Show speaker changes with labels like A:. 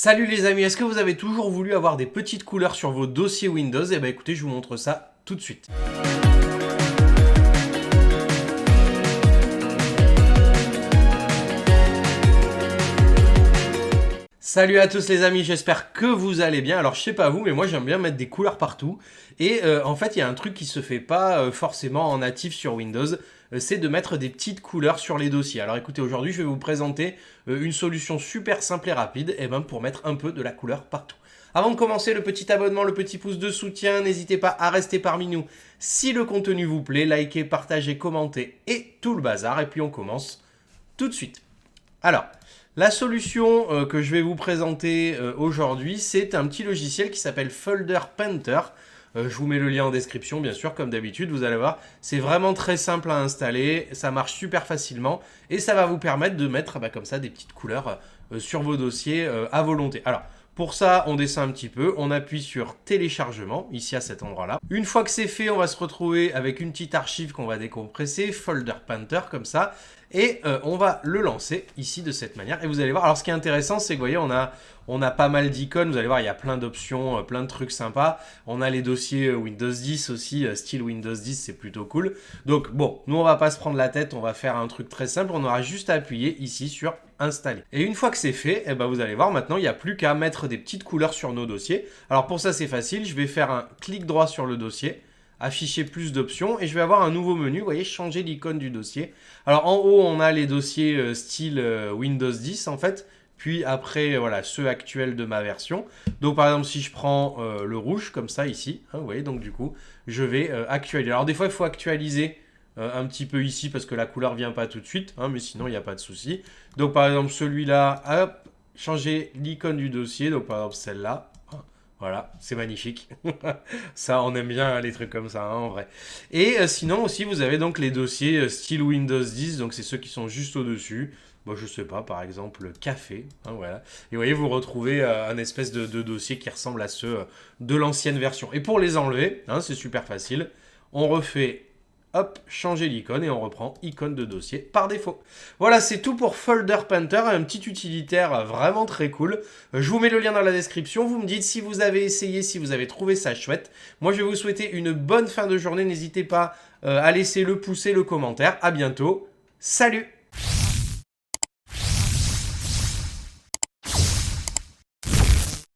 A: Salut les amis, est-ce que vous avez toujours voulu avoir des petites couleurs sur vos dossiers Windows? Eh bien écoutez, je vous montre ça tout de suite. Salut à tous les amis, j'espère que vous allez bien. Alors je sais pas vous, mais moi j'aime bien mettre des couleurs partout. Et en fait il y a un truc qui se fait pas forcément en natif sur Windows, c'est de mettre des petites couleurs sur les dossiers. Alors écoutez, aujourd'hui je vais vous présenter une solution super simple et rapide pour mettre un peu de la couleur partout. Avant de commencer, le petit abonnement, le petit pouce de soutien, n'hésitez pas à rester parmi nous si le contenu vous plaît, likez, partagez, commentez et tout le bazar. Et puis on commence tout de suite. Alors, la solution que je vais vous présenter aujourd'hui, c'est un petit logiciel qui s'appelle Folder Painter. Je vous mets le lien en description, bien sûr, comme d'habitude, vous allez voir. C'est vraiment très simple à installer, ça marche super facilement et ça va vous permettre de mettre comme ça des petites couleurs sur vos dossiers à volonté. Alors, pour ça, on descend un petit peu, on appuie sur téléchargement, ici à cet endroit-là. Une fois que c'est fait, on va se retrouver avec une petite archive qu'on va décompresser, Folder Painter, comme ça. Et on va le lancer ici de cette manière. Et vous allez voir, alors ce qui est intéressant, c'est que vous voyez, on a pas mal d'icônes. Vous allez voir, il y a plein d'options, plein de trucs sympas. On a les dossiers Windows 10 aussi, style Windows 10, c'est plutôt cool. Donc bon, nous on va pas se prendre la tête, on va faire un truc très simple. On aura juste à appuyer ici sur installer. Et une fois que c'est fait, vous allez voir, maintenant il n'y a plus qu'à mettre des petites couleurs sur nos dossiers. Alors pour ça c'est facile, je vais faire un clic droit sur le dossier, afficher plus d'options et je vais avoir un nouveau menu, vous voyez, changer l'icône du dossier. Alors en haut on a les dossiers style Windows 10 en fait, puis après voilà ceux actuels de ma version. Donc par exemple si je prends le rouge comme ça ici, vous voyez, donc du coup je vais actualiser. Alors des fois il faut actualiser un petit peu ici parce que la couleur vient pas tout de suite, mais sinon il n'y a pas de souci. Donc par exemple celui-là, hop, changer l'icône du dossier, donc par exemple celle-là. Voilà, c'est magnifique. Ça, on aime bien les trucs comme ça, en vrai. Et sinon aussi, vous avez donc les dossiers style Windows 10, donc c'est ceux qui sont juste au-dessus. Moi, je sais pas, par exemple, café, voilà. Et vous voyez, vous retrouvez un espèce de dossier qui ressemble à ceux de l'ancienne version. Et pour les enlever, c'est super facile. On refait hop, changer l'icône et on reprend icône de dossier par défaut. Voilà, c'est tout pour Folder Painter, un petit utilitaire vraiment très cool. Je vous mets le lien dans la description, vous me dites si vous avez essayé, si vous avez trouvé ça chouette. Moi, je vais vous souhaiter une bonne fin de journée, n'hésitez pas à laisser le pouce et le commentaire. À bientôt, salut!